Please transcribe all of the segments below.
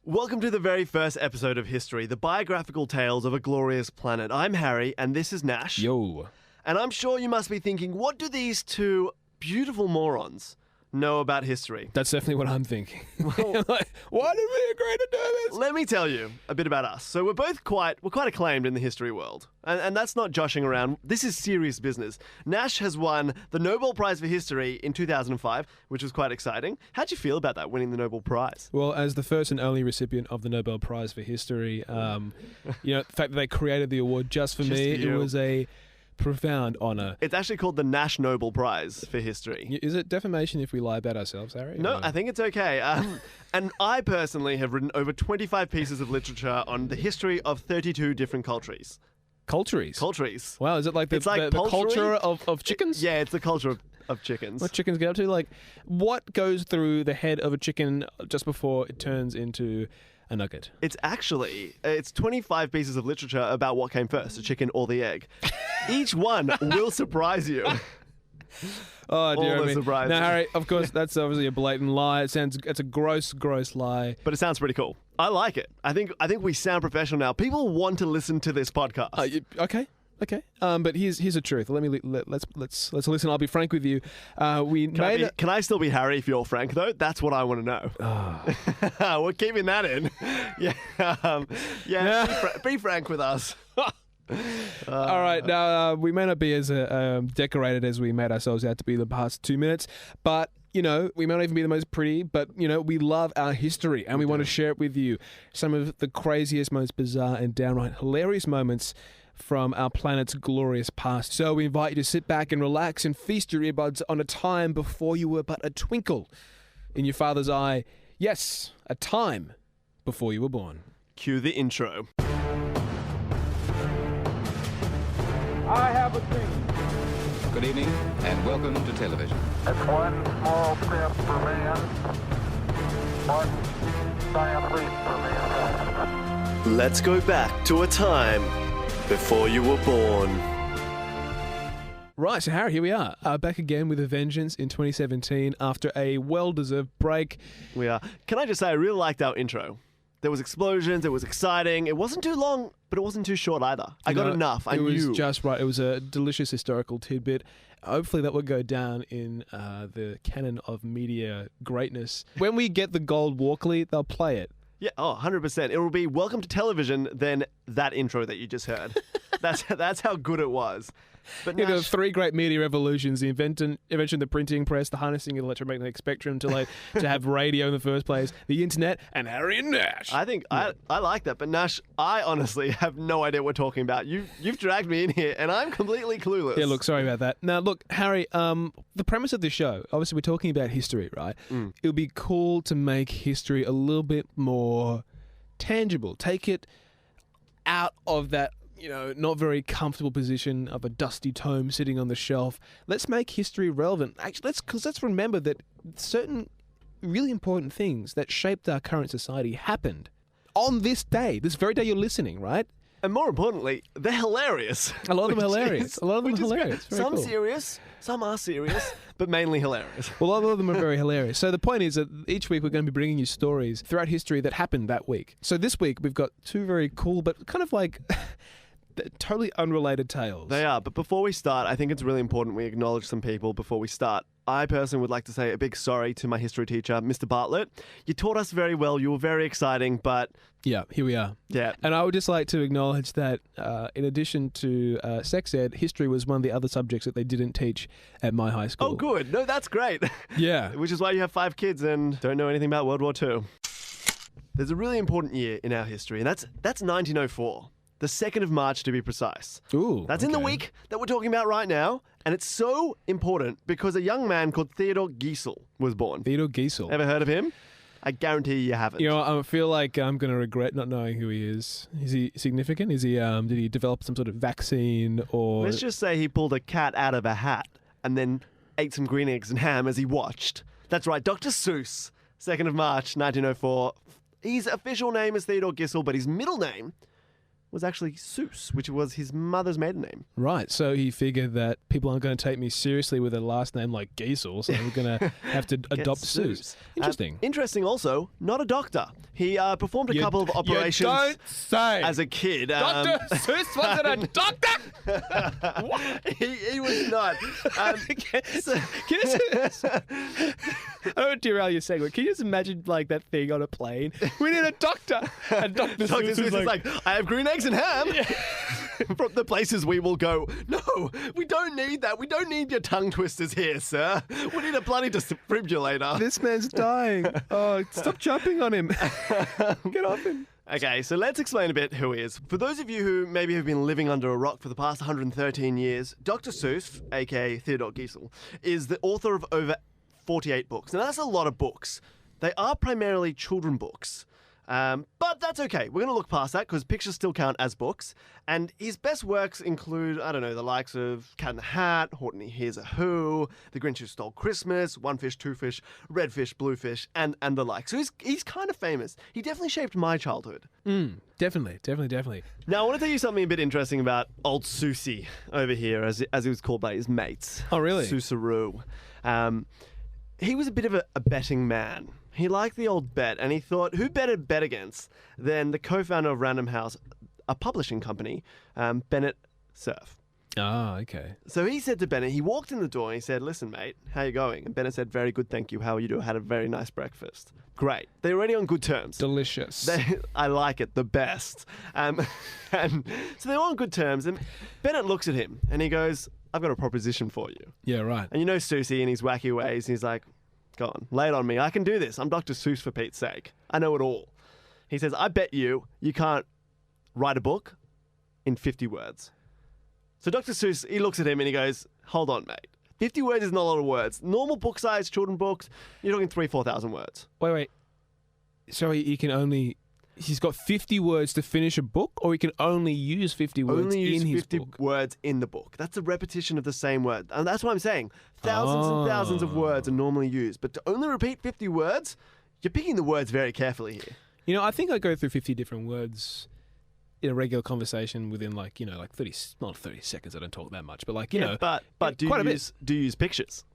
Welcome to the very first episode of History, the biographical tales of a glorious planet. I'm Harry, and this is Nash. Yo. And I'm sure you must be thinking, what do these two beautiful morons know about history? That's definitely what I'm thinking. Like, why did we agree to do this? Let me tell you a bit about us. So we're quite acclaimed in the history world. And that's not joshing around. This is serious business. Nash has won the Nobel Prize for History in 2005, which was quite exciting. How'd you feel about that, winning the Nobel Prize? Well, as the first and only recipient of the Nobel Prize for History, the fact that they created the award just for me, it was a profound honour. It's actually called the Nash Nobel Prize for History. Is it defamation if we lie about ourselves, Harry? No, I think it's okay. And I personally have written over 25 pieces of literature on the history of 32 different cultures. Cultures? Wow, is it like the poultry? culture of chickens? Yeah, it's the culture of chickens. What chickens get up to? Like, what goes through the head of a chicken just before it turns into a nugget? It's 25 pieces of literature about what came first, the chicken or the egg. Each one will surprise you. Oh, dear me. Surprises. Now, Harry, of course, that's obviously a blatant lie. It's a gross lie. But it sounds pretty cool. I like it. I think we sound professional now. People want to listen to this podcast. Okay. But here's the truth. Let's listen. I'll be frank with you. Can I still be Harry if you're Frank though? That's what I want to know. Oh. We're keeping that in. Be frank with us. All right. Now we may not be as decorated as we made ourselves out to be the past 2 minutes, but we may not even be the most pretty, but we love our history and we want to share it with you. Some of the craziest, most bizarre, and downright hilarious moments from our planet's glorious past. So we invite you to sit back and relax and feast your earbuds on a time before you were but a twinkle in your father's eye. Yes, a time before you were born. Cue the intro. I have a dream. Good evening, and welcome to television. It's one small step for man, one giant leap for mankind. Let's go back to a time before you were born. Right, so Harry, here we are, back again with a vengeance in 2017 after a well-deserved break. We are. Can I just say, I really liked our intro. There was explosions, it was exciting. It wasn't too long, but it wasn't too short either. I got enough. It was just right. It was a delicious historical tidbit. Hopefully that will go down in the canon of media greatness. When we get the gold Walkley, they'll play it. Yeah, 100%. It will be Welcome to Television, then that intro that you just heard. That's how good it was. But There were three great media revolutions: the invention of the printing press, the harnessing of the electromagnetic spectrum to have radio in the first place, the internet, and Harry and Nash. I think I like that, but Nash, I honestly have no idea what we're talking about. You've dragged me in here, and I'm completely clueless. Yeah, look, sorry about that. Now, look, Harry, the premise of this show, obviously we're talking about history, right? It would be cool to make history a little bit more tangible. Take it out of that not very comfortable position of a dusty tome sitting on the shelf. Let's make history relevant. Actually, let's remember that certain really important things that shaped our current society happened on this day, this very day you're listening, right? And more importantly, they're hilarious. A lot of them hilarious. Some cool. Serious, some are serious, but mainly hilarious. Well, a lot of them are very hilarious. So the point is that each week we're going to be bringing you stories throughout history that happened that week. So this week we've got two very cool, but kind of like totally unrelated tales. They are, but before we start, I think it's really important we acknowledge some people before we start. I personally would like to say a big sorry to my history teacher, Mr. Bartlett. You taught us very well, you were very exciting, but... Yeah, here we are. Yeah. And I would just like to acknowledge that in addition to sex ed, history was one of the other subjects that they didn't teach at my high school. Oh, good. No, that's great. Yeah. Which is why you have 5 kids and don't know anything about World War II. There's a really important year in our history, and that's 1904. The 2nd of March, to be precise. Ooh, That's in the week that we're talking about right now, and it's so important because a young man called Theodor Giesel was born. Theodor Giesel. Ever heard of him? I guarantee you haven't. I feel like I'm going to regret not knowing who he is. Is he significant? Is he? Did he develop some sort of vaccine or? Let's just say he pulled a cat out of a hat and then ate some green eggs and ham as he watched. That's right, Dr. Seuss, 2nd of March, 1904. His official name is Theodor Giesel, but his middle name was actually Seuss, which was his mother's maiden name. Right, so he figured that people aren't going to take me seriously with a last name like Giesel, so I'm going to have to adopt Seuss. Interesting. Interesting also, not a doctor. He performed a couple of operations You don't say. as a kid. Dr. Seuss wasn't a doctor? What? He was not. Can you just, I don't want to derail your segment. Can you just imagine like that thing on a plane? We need a doctor. And Dr. Dr. Seuss Seuss is is like, I have green eggs and ham. From the places we will go. No, we don't need that. We don't need your tongue twisters here, sir. We need a bloody defibrillator. This man's dying. Oh, stop jumping on him. Get off him. Okay, so let's explain a bit who he is. For those of you who maybe have been living under a rock for the past 113 years, Dr. Seuss, aka Theodore Giesel, is the author of over 48 books. Now, that's a lot of books. They are primarily children books. But that's okay. We're going to look past that because pictures still count as books. And his best works include, I don't know, the likes of Cat in the Hat, Horton Hears a Who, The Grinch Who Stole Christmas, One Fish, Two Fish, Red Fish, Blue Fish, and the like. So he's kind of famous. He definitely shaped my childhood. Definitely. Now, I want to tell you something a bit interesting about old Susie over here, as he was called by his mates. Oh, really? Susaroo. He was a bit of a betting man. He liked the old bet, and he thought, who better bet against than the co-founder of Random House, a publishing company, Bennett Cerf. Ah, okay. So he said to Bennett, he walked in the door and he said, listen, mate, how you going? And Bennett said, very good, thank you. How are you doing? Had a very nice breakfast. Great. They're already on good terms. Delicious. I like it, the best. And so they're on good terms, and Bennett looks at him and he goes, I've got a proposition for you. Yeah, right. And you know Susie in his wacky ways, and he's like, go on, lay it on me. I can do this. I'm Dr. Seuss for Pete's sake. I know it all. He says, I bet you can't write a book in 50 words. So Dr. Seuss, he looks at him and he goes, hold on, mate. 50 words is not a lot of words. Normal book size, children books, you're talking 4,000 words. Wait. So he's got 50 words to finish a book, or he can only use 50 words Only use in his 50 book? words in the book. That's a repetition of the same word. And that's what I'm saying. Thousands and thousands of words are normally used. But to only repeat 50 words, you're picking the words very carefully here. You know, I think I go through 50 different words in a regular conversation within 30, not 30 seconds. I don't talk that much, but But do you use pictures?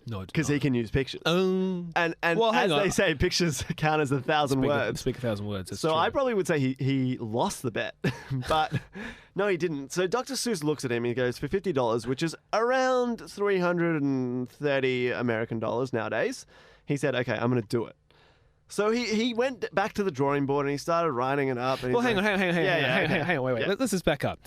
No, Because he can use pictures. And Well, as they say, pictures count as 1,000 words. Speak 1,000 words. That's So true. I probably would say he lost the bet. But no, he didn't. So Dr. Seuss looks at him and he goes, for $50, which is around 330 American dollars nowadays, he said, okay, I'm going to do it. So he went back to the drawing board and he started writing it up. And Well, hang on, wait. Yeah. Let's just back up.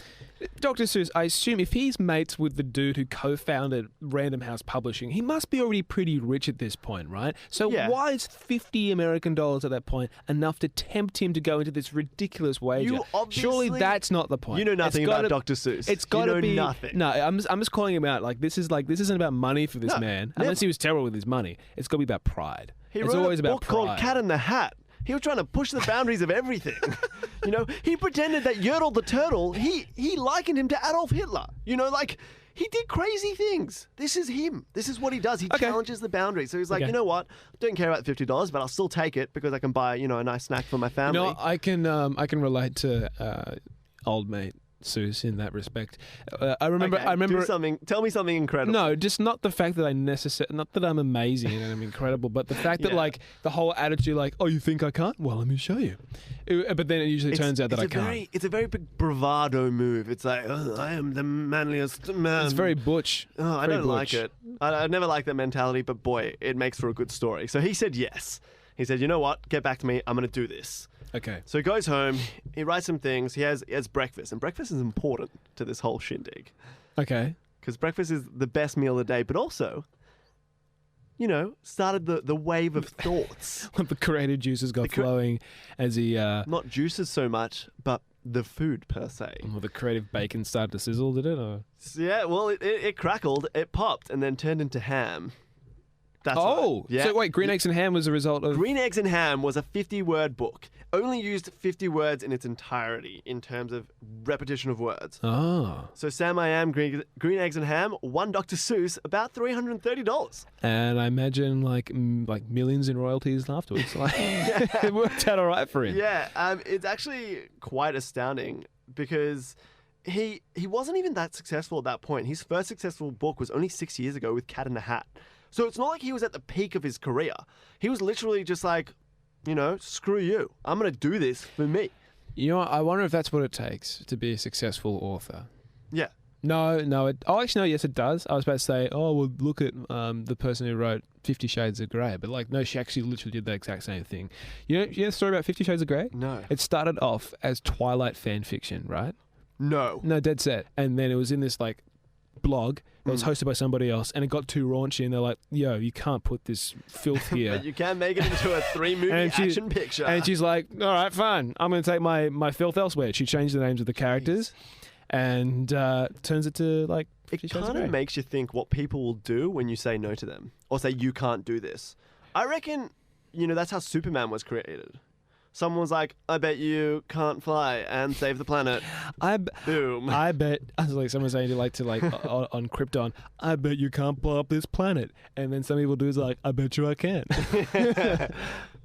Dr. Seuss, I assume if he's mates with the dude who co-founded Random House Publishing, he must be already pretty rich at this point, right? So Yeah. why is 50 American dollars at that point enough to tempt him to go into this ridiculous wager? You obviously- Surely that's not the point. You know nothing It's gotta- about Dr. Seuss. It's got to You know be nothing. No, I'm just calling him out. This isn't about money for this No, man. never. Unless he was terrible with his money, it's got to be about pride. He It's wrote always a about book called pride. Cat in the Hat. He was trying to push the boundaries of everything. He pretended that Yertle the Turtle, he likened him to Adolf Hitler. He did crazy things. This is him. This is what he does. He challenges the boundaries. So he's like, Okay. you know what? I don't care about the $50, but I'll still take it because I can buy, a nice snack for my family. I can relate to old mate Seuss in that respect. I remember. Tell me something incredible. No, just not the fact that not that I'm amazing and I'm incredible, but the fact that the whole attitude, oh, you think I can't? Well, let me show you. But then it usually turns out that I can't. It's a very big bravado move. It's like, I am the manliest man. It's very butch. Oh, I Very don't butch. like it. I never liked that mentality, but boy, it makes for a good story. So he said yes. He said, you know what? Get back to me. I'm going to do this. Okay. So he goes home. He writes some things. He has breakfast. And breakfast is important to this whole shindig. Okay. Because breakfast is the best meal of the day, but also, started the wave of thoughts. The creative juices got flowing as he... Not juices so much, but the food per se. Well, the creative bacon started to sizzle, did it? Or? Yeah, well, it crackled, it popped, and then turned into ham. That's Oh, right. Yeah. so wait, Green Eggs and Ham was a result of... Green Eggs and Ham was a 50-word book. only used 50 words in its entirety in terms of repetition of words. Oh. So Sam I Am, Green Eggs and Ham, won Dr. Seuss about $330. And I imagine like millions in royalties afterwards. Like, it worked out all right for him. Yeah, it's actually quite astounding because he wasn't even that successful at that point. His first successful book was only 6 years ago with Cat in the Hat. So it's not like he was at the peak of his career. He was literally just like, screw you. I'm going to do this for me. You know what? I wonder if that's what it takes to be a successful author. Yeah. No. Actually, no, yes, it does. I was about to say, well, look at the person who wrote 50 Shades of Grey. But, no, she actually literally did the exact same thing. You know the story about 50 Shades of Grey? No. It started off as Twilight fan fiction, right? No. No, dead set. And then it was in this, blog that was hosted by somebody else, and it got too raunchy, and they're like, yo, you can't put this filth here. But you can make it into a 3-movie action picture. And she's like, all right, fine. I'm going to take my filth elsewhere. She changed the names of the characters and turns it to, it kind of makes you think what people will do when you say no to them or say you can't do this. I reckon, that's how Superman was created. Someone was like, I bet you can't fly and save the planet. Boom. I bet, someone saying on Krypton, I bet you can't blow up this planet. And then some people do is I bet you I can.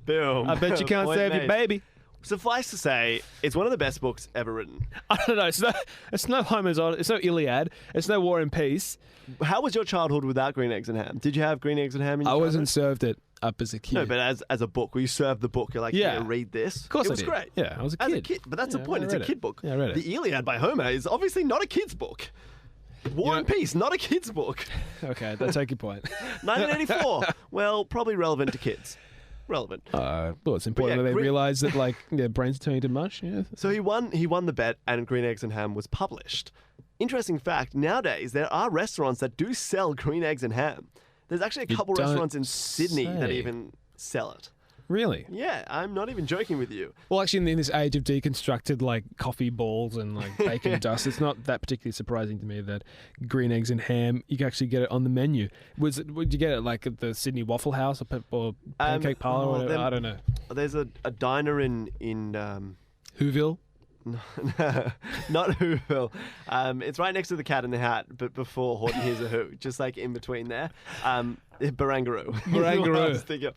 Boom. I bet you can't save your baby. Suffice to say, it's one of the best books ever written. I don't know. It's no Homer's Odyssey. It's no Iliad. It's no War and Peace. How was your childhood without Green Eggs and Ham? Did you have Green Eggs and Ham in your childhood? wasn't served it up as a kid. No, but as a book, were you served the book? You're like, yeah, read this. Of course it was I did. great. Yeah, I was a kid. As a kid, but that's the point. It's a kid book. Yeah, I read it. The Iliad by Homer is obviously not a kid's book. War and Peace, not a kid's book. Okay, that's take your point. 1984. Well, probably relevant to kids. Relevant. Well, it's important that they realise that their brains turning to mush. Yeah. So he won the bet, and Green Eggs and Ham was published. Interesting fact: nowadays there are restaurants that do sell Green Eggs and Ham. There's actually a couple restaurants in Sydney that even sell it. Really? Yeah, I'm not even joking with you. Well, actually, in this age of deconstructed coffee balls and bacon dust, it's not that particularly surprising to me that Green Eggs and Ham, you can actually get it on the menu. Would you get it at the Sydney Waffle House or Pancake Parlour or whatever? I don't know. There's a diner in Whoville? Not Whoville. It's right next to the Cat in the Hat, but before Horton Hears a Who, just in between there. Barangaroo. Barangaroo.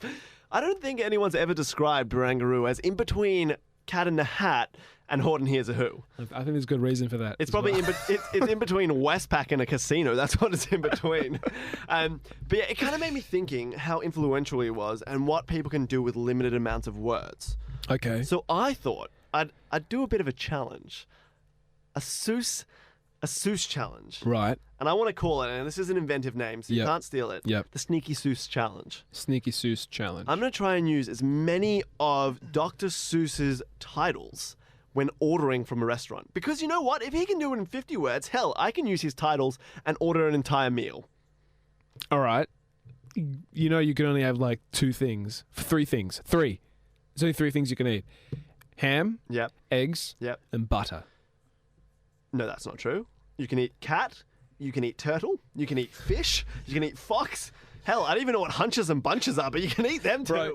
I don't think anyone's ever described Barangaroo as in between Cat in the Hat and Horton Hears a Who. I think there's good reason for that. It's probably it's in between Westpac and a casino. That's what it's in between. But yeah, it kind of made me thinking how influential he was and what people can do with limited amounts of words. Okay. So I thought I'd do a bit of a challenge, a Seuss challenge. Right. And I want to call it, and this is an inventive name, so you Yep. can't steal it. Yep. The Sneaky Seuss challenge. Sneaky Seuss challenge. I'm going to try and use as many of Dr. Seuss's titles when ordering from a restaurant. Because you know what? If he can do it in 50 words, hell, I can use his titles and order an entire meal. All right. You can only have three things. There's only three things you can eat. Ham, Yep. eggs, Yep. and butter. No, that's not true. You can eat cat, you can eat turtle, you can eat fish, you can eat fox. Hell, I don't even know what hunches and bunches are, but you can eat them too. Right.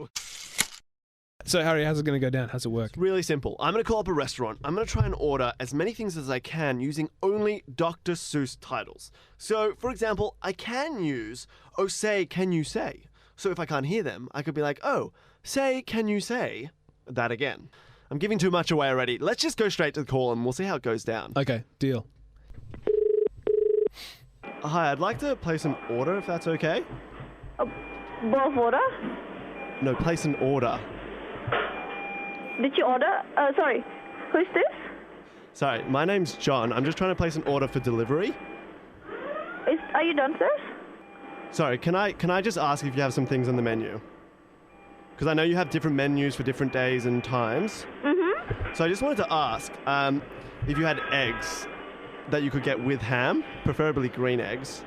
So, Harry, how's it going to go down? How's it work? Really simple. I'm going to call up a restaurant. I'm going to try and order as many things as I can using only Dr. Seuss titles. So, for example, I can use, oh, say, can you say? So if I can't hear them, I could be like, oh, say, can you say that again? I'm giving too much away already. Let's just go straight to the call and we'll see how it goes down. Okay, deal. Hi, I'd like to place an order if that's okay. Both order? No, place an order. Did you order? Sorry, who's this? Sorry, my name's John. I'm just trying to place an order for delivery. Are you done, sir? Sorry, can I just ask if you have some things on the menu? Because I know you have different menus for different days and times. Mm-hmm. So I just wanted to ask if you had eggs that you could get with ham, preferably green eggs.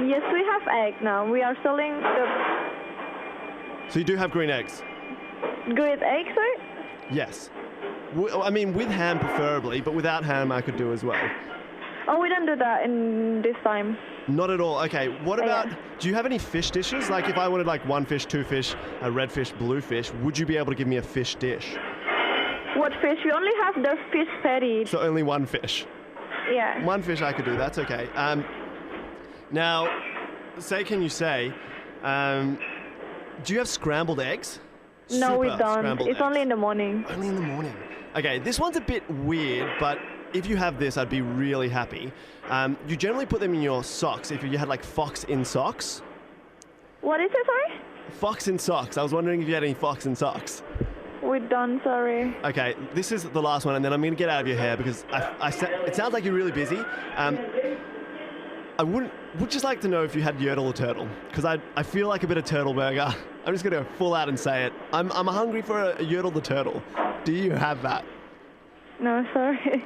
Yes, we have egg now. We are selling the So you do have green eggs? green egg, sir? Yes. I mean, with ham preferably, but without ham I could do as well. Oh, we don't do that in this time. Not at all. Okay, what Yeah. about, do you have any fish dishes? Like if I wanted like one fish, two fish, a red fish, blue fish, would you be able to give me a fish dish? What fish? We only have the fish patty. So only one fish. Yeah. One fish I could do, that's okay. Now, can you say, do you have scrambled eggs? No, we Super don't. scrambled It's eggs. only in the morning. Only in the morning. Okay, this one's a bit weird, but if you have this, I'd be really happy. You generally put them in your socks if you had like fox in socks. What is it, sorry? Fox in socks. I was wondering if you had any fox in socks. We don't, sorry. Okay, this is the last one, and then I'm going to get out of your hair because it sounds like you're really busy. I would just like to know if you had Yertle or Turtle, because I feel like a bit of Turtle burger. I'm just going to go full out and say it. I'm hungry for a Yertle the Turtle. Do you have that? No, sorry.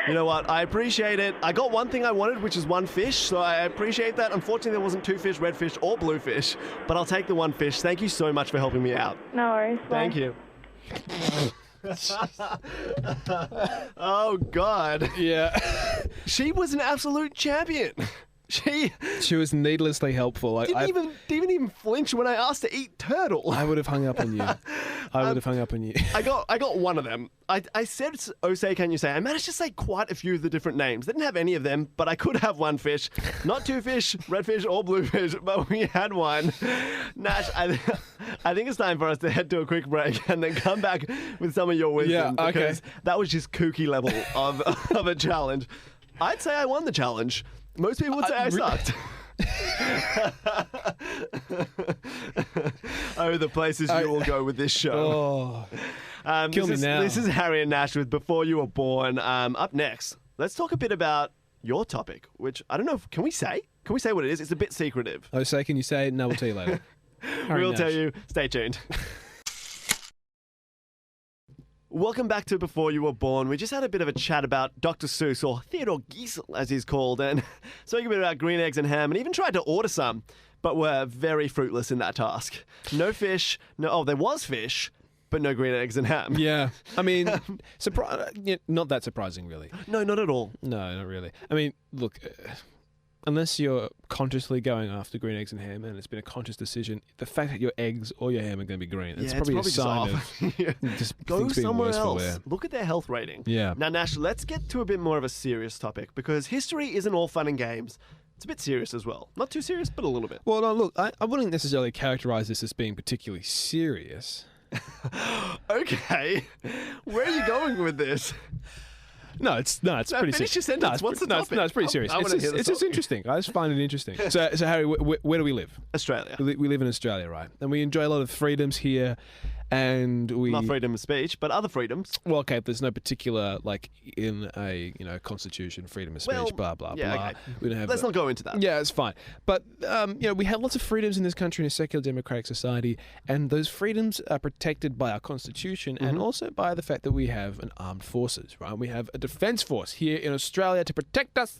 You know what? I appreciate it. I got one thing I wanted, which is one fish, so I appreciate that. Unfortunately, there wasn't two fish, red fish or blue fish, but I'll take the one fish. Thank you so much for helping me out. No worries. Bye. Thank you. Oh, God. Yeah. She was an absolute champion. She She was needlessly helpful. didn't even flinch when I asked to eat turtle. I would have hung up on you. I would have hung up on you. I got one of them. I said, "Oh, say, can you say?" I managed to say quite a few of the different names. Didn't have any of them, but I could have one fish. Not two fish, red fish or blue fish, but we had one. Nash, I think it's time for us to head to a quick break and then come back with some of your wisdom. Yeah, okay. Because that was just kooky level of a challenge. I'd say I won the challenge. Most people would say I sucked. Oh, the places you will go with this show. Oh, kill me now. This is Harry and Nash with Before You Were Born. Up next, let's talk a bit about your topic, which I don't know. Can we say? Can we say what it is? It's a bit secretive. Oh, say, can you say it? No, we'll tell you later. Harry We'll Nash. tell you. Stay tuned. Welcome back to Before You Were Born. We just had a bit of a chat about Dr. Seuss, or Theodore Giesel, as he's called, and spoke a bit about green eggs and ham, and even tried to order some, but were very fruitless in that task. No fish. There was fish, but no green eggs and ham. Yeah. I mean, not that surprising, really. No, not at all. No, not really. I mean, look, unless you're consciously going after green eggs and ham, and it's been a conscious decision, the fact that your eggs or your ham are going to be green, it's probably a sign of just Go things being somewhere worse for else. wear. Look at their health rating. Yeah. Now, Nash, let's get to a bit more of a serious topic, because history isn't all fun and games. It's a bit serious as well. Not too serious, but a little bit. Well, no, look, I wouldn't necessarily characterize this as being particularly serious. Okay. Where are you going with this? No, it's pretty serious. Finish your sentence. What's the topic? No, it's pretty serious. I wanna hear the It's just topic. interesting. I just find it interesting. So Harry, where do we live? Australia. We live in Australia, right? And we enjoy a lot of freedoms here, and we Not freedom of speech, but other freedoms. Well, okay, there's no particular in a constitution, freedom of speech, Well, blah blah yeah, blah. okay. We don't have. Let's not go into that. Yeah, it's fine. But we have lots of freedoms in this country in a secular democratic society, and those freedoms are protected by our constitution and also by the fact that we have an armed forces, right? We have a defence force here in Australia to protect us.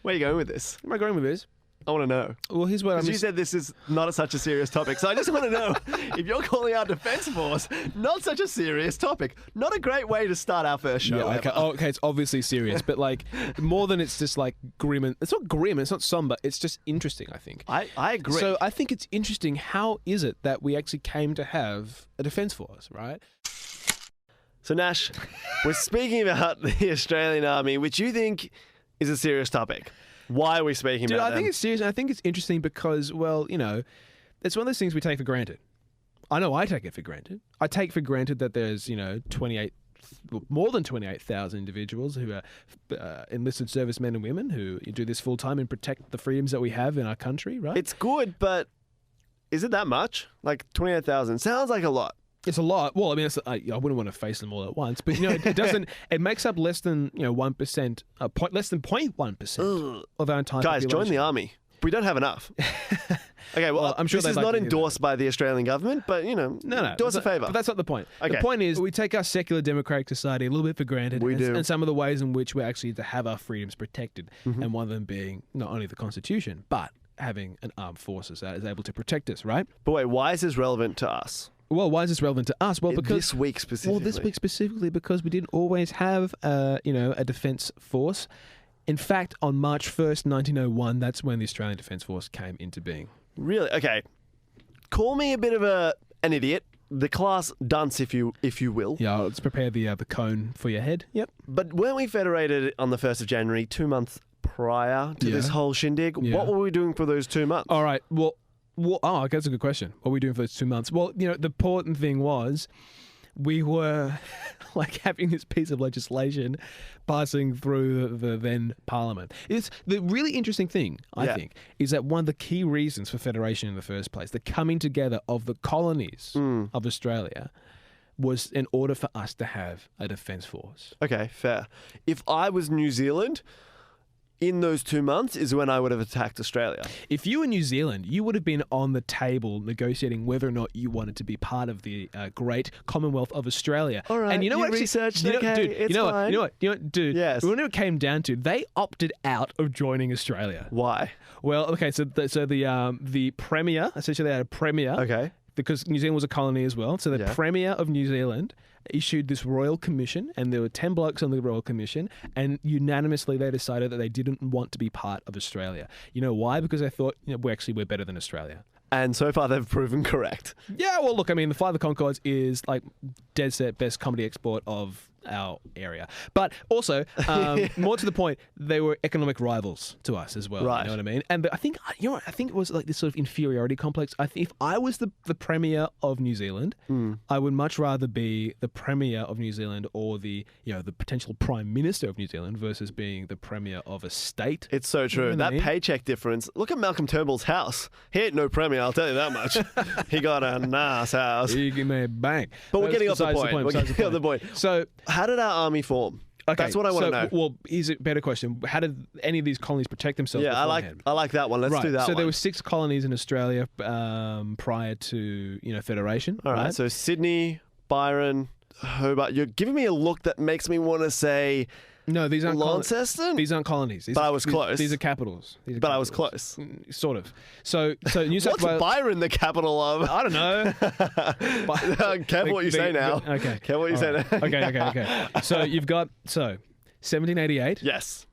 Where are you going with this? Where am I going with this? I want to know. Well, here's what I'm. Because you said this is not such a serious topic, so I just want to know if you're calling our defence force not such a serious topic. Not a great way to start our first show. Yeah, okay. ever. Oh, okay, it's obviously serious, but more than it's just grim. It's not grim. It's not somber. It's just interesting, I think. I agree. So I think it's interesting. How is it that we actually came to have a defence force, right? So Nash, we're speaking about the Australian Army, which you think is a serious topic. Why are we speaking Dude, about I them? think it's serious, and I think it's interesting because, well, it's one of those things we take for granted. I know I take it for granted. I take for granted that there's, more than 28,000 individuals who are enlisted servicemen and women who do this full time and protect the freedoms that we have in our country, right? It's good, but is it that much? 28,000 sounds like a lot. It's a lot. Well, I mean, I wouldn't want to face them all at once, but it doesn't. It makes up less than 1%, less than 0.1% of our entire Guys, population. join the army. We don't have enough. Okay, well, I'm sure this is they'd like not to hear endorsed by the Australian government, but No, do us a favour. But that's not the point. Okay. The point is we take our secular democratic society a little bit for granted. We do. And some of the ways in which we're actually to have our freedoms protected, and one of them being not only the Constitution, but having an armed forces that is able to protect us, right? But wait, why is this relevant to us? Well, why is this relevant to us? Well, because This week specifically. Well, this week specifically because we didn't always have, a defence force In fact, on March 1st, 1901, that's when the Australian Defence Force came into being. Really? Okay. Call me a bit of an idiot. The class dunce, if you will. Yeah, let's prepare the cone for your head. Yep. But weren't we federated on the 1st of January, 2 months prior to this whole shindig? Yeah. What were we doing for those 2 months? All right. Well, okay, that's a good question. What were we doing for those 2 months? Well, the important thing was we were like having this piece of legislation passing through the then Parliament. It's the really interesting thing, I think, is that one of the key reasons for federation in the first place, the coming together of the colonies of Australia, was in order for us to have a defence force. Okay, fair. If I was New Zealand, in those 2 months is when I would have attacked Australia. If you were New Zealand, you would have been on the table negotiating whether or not you wanted to be part of the great Commonwealth of Australia. All right, and you know what? researched, dude, it's you know fine. what, dude? Yes. When it came down to, they opted out of joining Australia. Why? Well, okay, so the premier, essentially they had a premier, Okay. because New Zealand was a colony as well. So the Premier of New Zealand issued this royal commission, and there were 10 blokes on the royal commission, and unanimously they decided that they didn't want to be part of Australia. You know why? Because they thought, we're better than Australia. And so far they've proven correct. Yeah, well, look, I mean, the Flight of the Conchords is like dead set best comedy export of our area. But also, more to the point, they were economic rivals to us as well. Right. You know what I mean? And I think it was like this sort of inferiority complex. I think if I was the Premier of New Zealand, I would much rather be the Premier of New Zealand or the potential Prime Minister of New Zealand versus being the Premier of a state. It's so true. You know what I That mean? paycheck difference. Look at Malcolm Turnbull's house. He ain't no Premier, I'll tell you that much. He got a nice house. You may bank. But we're getting off the Besides point. We're besides getting off the point. So, How did our army form? okay, That's what I want to know. Well, here's a better question. How did any of these colonies protect themselves Yeah, beforehand? I like that one. Let's do that So one. there were 6 colonies in Australia prior to federation. All right, so Sydney, Byron, Hobart. You're giving me a look that makes me want to say no, these aren't Launceston. These aren't colonies. But I was close. These are capitals. But I was close. Sort of. So New South What's Wales. Byron the capital of? I don't know. Careful what you say now. Okay. Careful what you say now. Okay. So you've got 1788. Yes.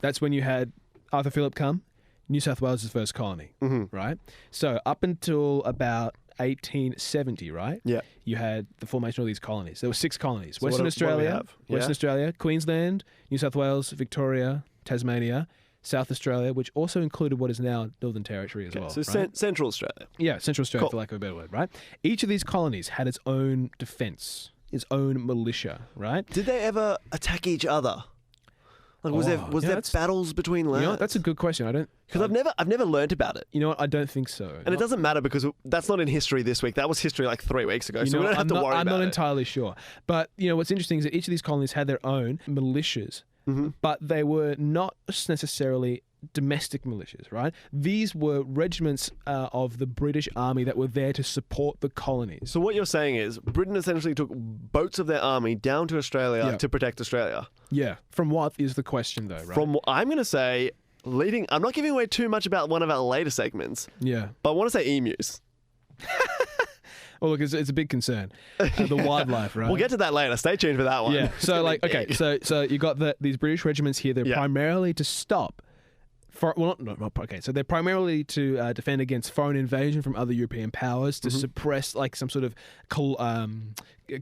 That's when you had Arthur Phillip come. New South Wales' first colony, right? So up until about 1870, right? Yeah. You had the formation of these colonies. There were 6 colonies. So Western what do we Australia, have? Western Yeah. Australia, Queensland, New South Wales, Victoria, Tasmania, South Australia, which also included what is now Northern Territory as well. So right? Central Australia. Yeah, Central Australia, Cool. for lack of a better word, right? Each of these colonies had its own defence, its own militia, right? Did they ever attack each other? Like, was there that's- battles between lands? That's a good question. I don't Because I've never learnt about it. You know what? I don't think so. And it doesn't matter because that's not in history this week. That was history like 3 weeks ago. So we don't have to worry I'm about not it. entirely sure. But, what's interesting is that each of these colonies had their own militias, but they were not necessarily domestic militias, right? These were regiments of the British Army that were there to support the colonies. So what you're saying is Britain essentially took boats of their army down to Australia Yeah. to protect Australia. Yeah. From what is the question, though, right? From what I'm going to say, I'm not giving away too much about one of our later segments, Yeah. but I want to say emus. Well, look, it's a big concern. The wildlife, right? We'll get to that later. Stay tuned for that one. Yeah. It's So, gonna be okay, big. so you got these British regiments here. They're Yeah. primarily to stop. So they're primarily to defend against foreign invasion from other European powers, to suppress like some sort of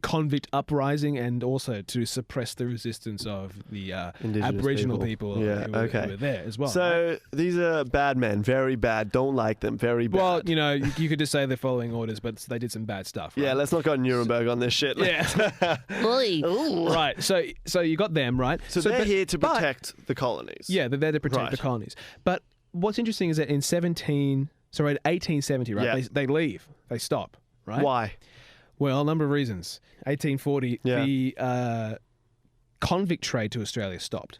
convict uprising, and also to suppress the resistance of the Indigenous Aboriginal people. people, Yeah, who okay. were there as well. right? So these are bad men, very bad. Don't like them, very bad. Well, you could just say they're following orders, but they did some bad stuff. Right? yeah, let's not go Nuremberg on this shit. Yeah. Right. So you got them, right? So they're but- here to but- protect the colonies. Yeah, they're there to protect Right. the colonies. But what's interesting is that in 1870, right, Yeah. they leave. They stop, right? Why? Well, a number of reasons. 1840, Yeah. the convict trade to Australia stopped.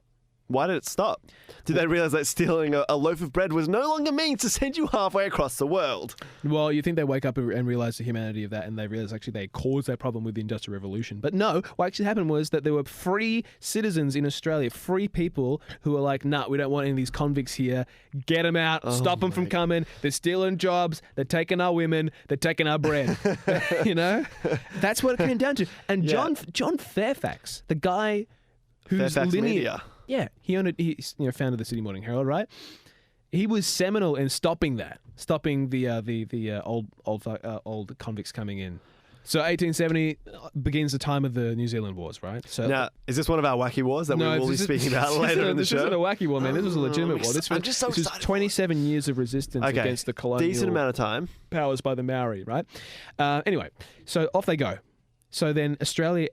Why did it stop? Did they realize that stealing a loaf of bread was no longer means to send you halfway across the world? Well, you think they wake up and realize the humanity of that, and they realize actually they caused that problem with the Industrial Revolution. But no, what actually happened was that there were free citizens in Australia, free people who were like, nah, we don't want any of these convicts here. Get them out. Stop them from coming. They're stealing jobs. They're taking our women. They're taking our bread. That's what it came down to. And Yeah. John Fairfax, the guy whose Fairfax lineage... Media. Yeah, he founded the Sydney Morning Herald, right? He was seminal in stopping the old convicts coming in. So 1870 begins the time of the New Zealand Wars, right? So Now, is this one of our wacky wars that we will be speaking about later in the show? This isn't a wacky war, man. This was a legitimate war. I'm just so this was excited. 27 years of resistance against the colonial Decent amount of time. powers by the Maori, right? Anyway, so off they go. So then Australia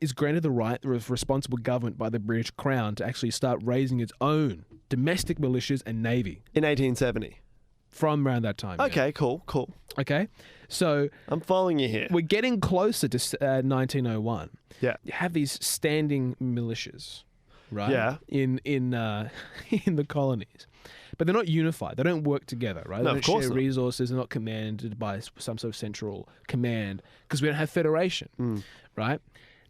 is granted the right of responsible government by the British Crown to actually start raising its own domestic militias and navy In 1870. from around that time. Okay, cool. Okay. So I'm following you here. we're getting closer to 1901. Yeah. You have these standing militias, right? Yeah. In the colonies. But they're not unified. They don't work together, right? No, They of don't course share not. resources. They're not commanded by some sort of central command because we don't have federation, right?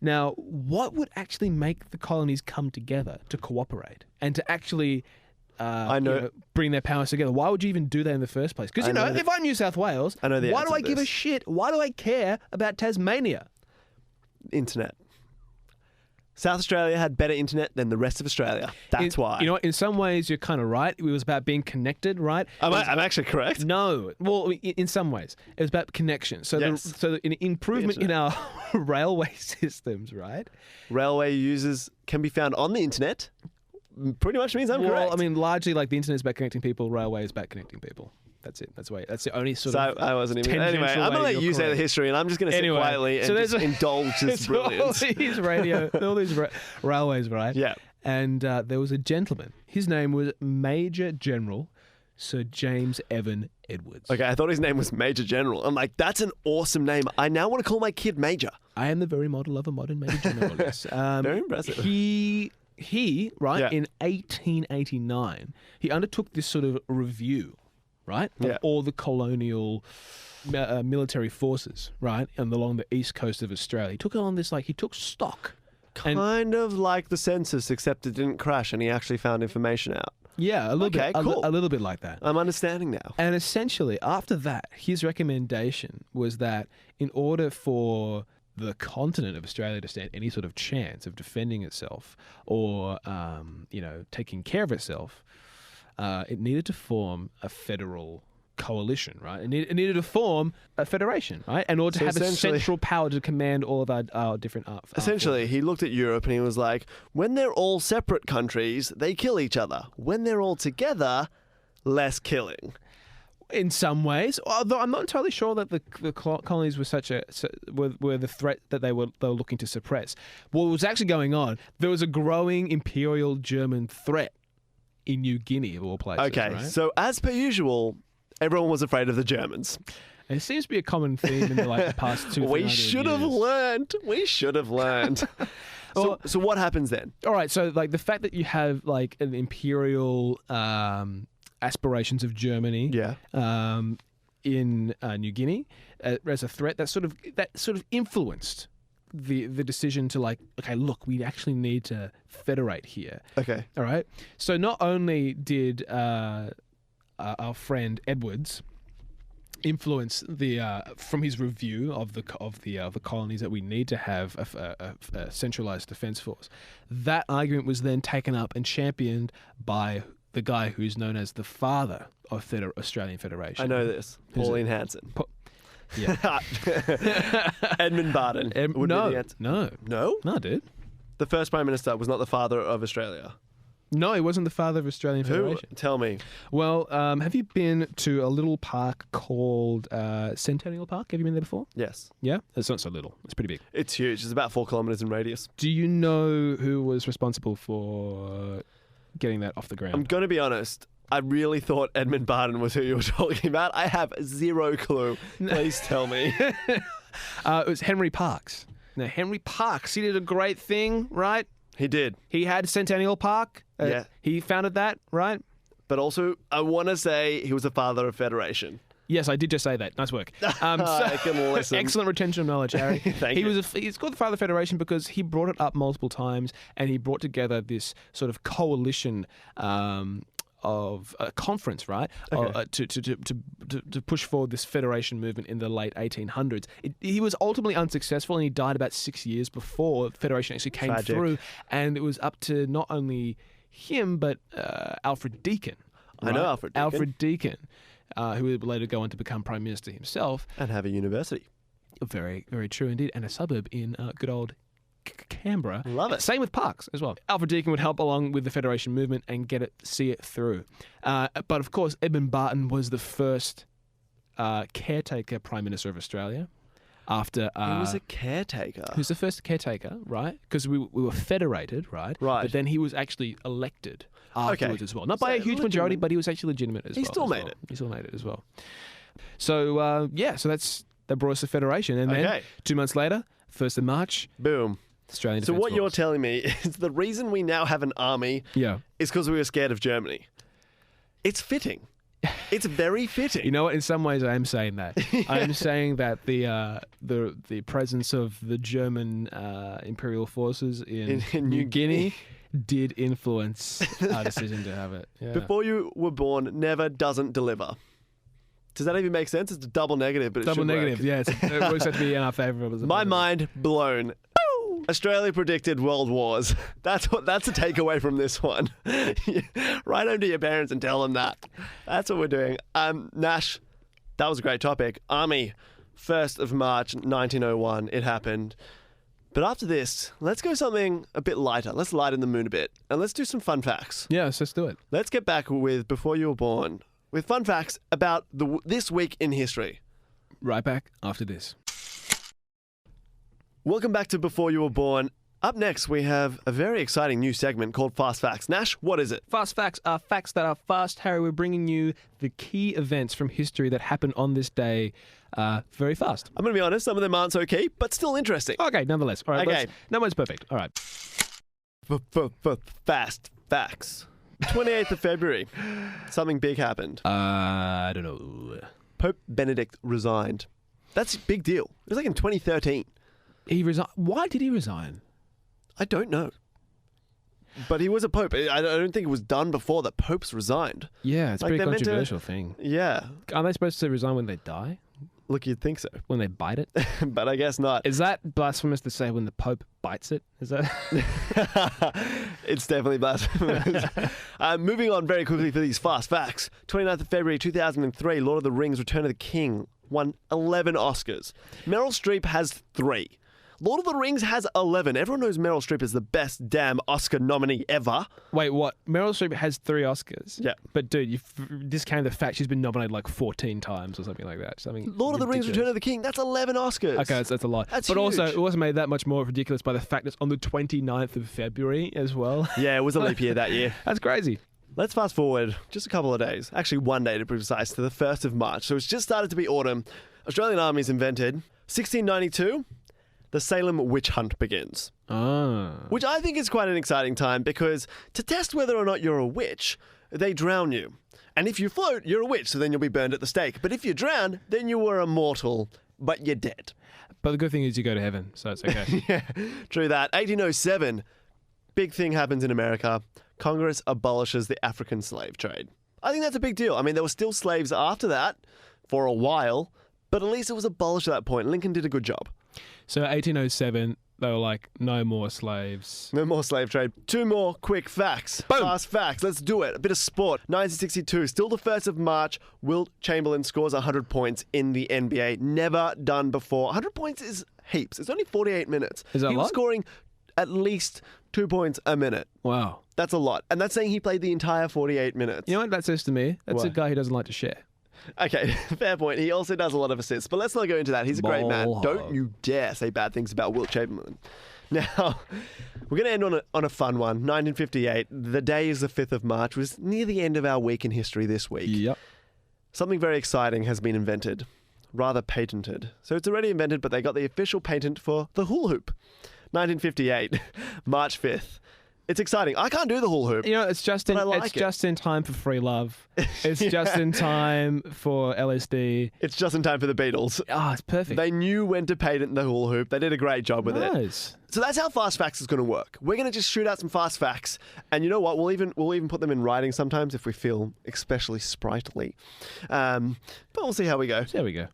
Now, what would actually make the colonies come together to cooperate and to actually bring their powers together? Why would you even do that in the first place? Because, if I'm New South Wales, I know the why answer do I to give a this. shit? Why do I care about Tasmania? Internet. South Australia had better internet than the rest of Australia. That's why. You know what? In some ways, you're kind of right. It was about being connected, right? I'm actually correct. No. Well, in some ways, it was about connection. So, Yes. so an improvement in our railway systems, right? Railway users can be found on the internet. Pretty much means I'm Well, correct. I mean, largely, like the internet is about connecting people. Railway is about connecting people. That's it. That's the only sort so of. I wasn't even. tangential Anyway, I'm way going to let you're you say the correct. history, and I'm just going to Anyway, sit quietly and so just there's indulge this brilliance. all these railways, right? Yeah. And there was a gentleman. His name was Major General Sir James Evan Edwards. Okay, I thought his name was Major General. I'm like, that's an awesome name. I now want to call my kid Major. I am the very model of a modern Major General. Yes. Very impressive. He right, Yeah. in 1889, he undertook this sort of review, right, of Yeah. all the colonial military forces, right, and along the east coast of Australia. He took it on this, he took stock. And Kind of like the census, except it didn't crash and he actually found information out. yeah, a little Okay, bit, cool. a little bit like that. I'm understanding now. And essentially, after that, his recommendation was that in order for the continent of Australia to stand any sort of chance of defending itself or, taking care of itself, it needed to form a federal coalition, right? It needed to form a federation, right? In order to So have a essentially- central power to command all of our different Essentially, he looked at Europe and he was like, when they're all separate countries, they kill each other. When they're all together, less killing. in some ways, although I'm not entirely sure that the colonies were were the threat that they were looking to suppress. What was actually going on? There was a growing imperial German threat in New Guinea, of all places. Okay, right? so as per usual, everyone was afraid of the Germans. And it seems to be a common theme in the past 200 We years. should have learned. We should have learned. So what happens then? All right, so the fact that you have an imperial aspirations of Germany, in New Guinea as a threat, that sort of influenced the decision to okay, look, we actually need to federate here. Okay. All right. So not only did our friend Edwards influence from his review of the colonies that we need to have a centralized defense force, that argument was then taken up and championed by the guy who's known as the father of Australian Federation. I know this. Who's Pauline Hanson. Yeah. Edmund Barton. would be the answer. No, dude. The first Prime Minister was not the father of Australia. No, he wasn't the father of Australian Who? Federation. Tell me. Well, have you been to a little park called Centennial Park? Have you been there before? Yes. Yeah? It's not so little. It's pretty big. It's huge. It's about 4 kilometres in radius. Do you know who was responsible for getting that off the ground? I'm going to be honest. I really thought Edmund Barton was who you were talking about. I have zero clue. Please tell me. It was Henry Parkes. Now, Henry Parkes, he did a great thing, right? He did. He had Centennial Park. Yeah. He founded that, right? But also, I want to say he was the father of Federation. Yes, I did just say that. Nice work. I can listen. Excellent retention of knowledge, Harry. Thank he you. He's called the Father of Federation because he brought it up multiple times, and he brought together this sort of coalition a conference, right? To push forward this federation movement in the late 1800s. He was ultimately unsuccessful, and he died about 6 years before federation actually came Tragic. through. And it was up to not only him but Alfred Deakin. I know right? Alfred Deakin. Alfred Deakin, who would later go on to become prime minister himself. And have a university. Very, very true indeed, and a suburb in good old Canberra. Love it. Same with Parkes as well. Alfred Deakin would help along with the Federation movement and see it through. But of course, Edmund Barton was the first caretaker Prime Minister of Australia. After He was a caretaker. He was the first caretaker, right? Because we were federated, right? Right. But then he was actually elected afterwards as well. Not by a huge legitimate. majority, but he was actually legitimate as well. He still made it. He still made it as well. So, so that brought us to Federation. And then 2 months later, 1st of March, Boom. Australian So Defence what you're Force. telling me is the reason we now have an army is because we were scared of Germany. It's fitting. It's very fitting. You know what? In some ways, I am saying that. I am saying that the presence of the German imperial forces in New Guinea did influence our decision to have it. Yeah. Before you were born, never doesn't deliver. Does that even make sense? It's a double negative, but it Double should negative, work. yeah. It works out to be in our favour. My mind blown. Australia predicted world wars. That's a takeaway from this one. Write home to your parents and tell them that. That's what we're doing. Nash, that was a great topic. Army, 1st of March, 1901. It happened. But after this, let's go something a bit lighter. Let's lighten the mood a bit. And let's do some fun facts. Yeah, so let's do it. Let's get back with Before You Were Born, with fun facts about this week in history. Right back after this. Welcome back to Before You Were Born. Up next, we have a very exciting new segment called Fast Facts. Nash, what is it? Fast facts are facts that are fast. Harry, we're bringing you the key events from history that happened on this day very fast. I'm going to be honest, some of them aren't so key, but still interesting. Okay, nonetheless. All right, Okay. no one's perfect. All right. Fast Facts. 28th of February. Something big happened. I don't know. Pope Benedict resigned. That's a big deal. It was like in 2013. He resigned. Why did he resign? I don't know. But he was a pope. I don't think it was done before that popes resigned. Yeah, it's a Like, pretty they're meant to- controversial thing. Yeah. Aren't they supposed to resign when they die? Look, you'd think so. When they bite it? But I guess not. Is that blasphemous to say when the Pope bites it? Is that? It's definitely blasphemous. Moving on very quickly for these fast facts. 29th of February 2003, Lord of the Rings Return of the King won 11 Oscars. Meryl Streep has 3. Lord of the Rings has 11. Everyone knows Meryl Streep is the best damn Oscar nominee ever. Wait, what? Meryl Streep has 3 Oscars? Yeah. But dude, you've discounted the fact she's been nominated like 14 times or something like that. Something Lord of the Rings ridiculous. Return of the King, that's 11 Oscars. Okay, that's a lot. That's but also, huge. it was made that much more ridiculous by the fact it's on the 29th of February as well. Yeah, it was a leap year that year. That's crazy. Let's fast forward just a couple of days. Actually, one day to be precise, to the 1st of March. So it's just started to be autumn. Australian Army's invented. 1692, the Salem witch hunt begins. Which I think is quite an exciting time because to test whether or not you're a witch, they drown you. And if you float, you're a witch, so then you'll be burned at the stake. But if you drown, then you were immortal, but you're dead. But the good thing is you go to heaven, so it's okay. Yeah, true that. 1807, big thing happens in America. Congress abolishes the African slave trade. I think that's a big deal. I mean, there were still slaves after that for a while, but at least it was abolished at that point. Lincoln did a good job. So 1807, they were like, no more slaves. No more slave trade. 2 more quick facts. Boom. Fast facts. Let's do it. A bit of sport. 1962, still the 1st of March, Wilt Chamberlain scores 100 points in the NBA. Never done before. 100 points is heaps. It's only 48 minutes. Is that a He was lot? scoring at least 2 points a minute. Wow. That's a lot. And that's saying he played the entire 48 minutes. You know what that says to me? That's a What? guy who doesn't like to share. Okay, fair point. He also does a lot of assists, but let's not go into that. He's a great man. Ball Don't hog. you dare say bad things about Wilt Chamberlain. Now, we're going to end on a fun one. 1958, the day is the 5th of March, was near the end of our week in history this week. Yep. Something very exciting has been invented, rather patented. So it's already invented, but they got the official patent for the hula hoop. 1958, March 5th. It's exciting. I can't do the hula hoop. You know, it's just in But I like it's it. just in time for free love. It's just in time for LSD. It's just in time for the Beatles. Oh, it's perfect. They knew when to patent the hula hoop. They did a great job with it. Nice. So that's how fast facts is going to work. We're going to just shoot out some fast facts, and you know what? We'll even put them in writing sometimes if we feel especially sprightly. But we'll see how we go. There we go.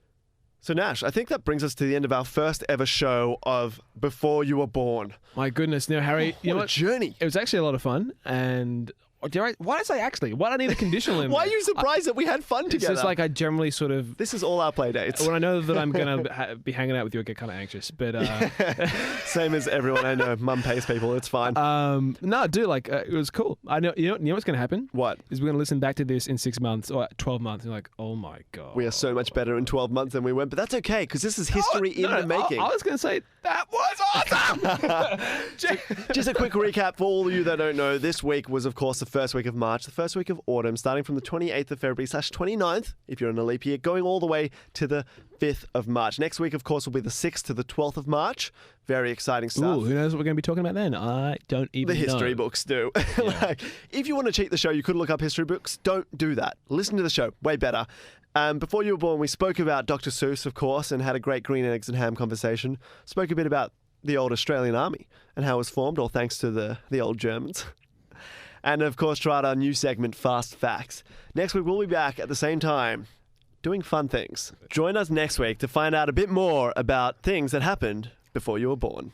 So Nash, I think that brings us to the end of our first ever show of Before You Were Born. My goodness. Now, Harry, you know What a what? journey! It was actually a lot of fun, and why did I say actually? Why do I need a conditional in Why are there? you surprised that we had fun It's together? just like I generally sort of. This is all our play dates. When I know that I'm going to be hanging out with you, I get kind of anxious. But Same as everyone I know. Mum pays people. It's fine. no, dude, like it was cool. I know. You know what's going to happen? What? Is we're going to listen back to this in 6 months or 12 months, and you're like, oh my god, We are so much better in 12 months than we went, but that's okay because this is history in the making. I was going to say that was awesome. Just a quick recap for all of you that don't know. This week was, of course, the first week of March, the first week of autumn, starting from the 28th of February /29th, if you're in a leap year, going all the way to the 5th of March. Next week, of course, will be the 6th to the 12th of March. Very exciting stuff. Ooh, who knows what we're going to be talking about then? I don't even The know. history books do. Like, if you want to cheat the show, you could look up history books. Don't do that. Listen to the show. Way better. Before You Were Born, we spoke about Dr. Seuss, of course, and had a great green eggs and ham conversation. Spoke a bit about the old Australian Army and how it was formed, all thanks to the old Germans. And, of course, tried our new segment, Fast Facts. Next week, we'll be back at the same time doing fun things. Join us next week to find out a bit more about things that happened before you were born.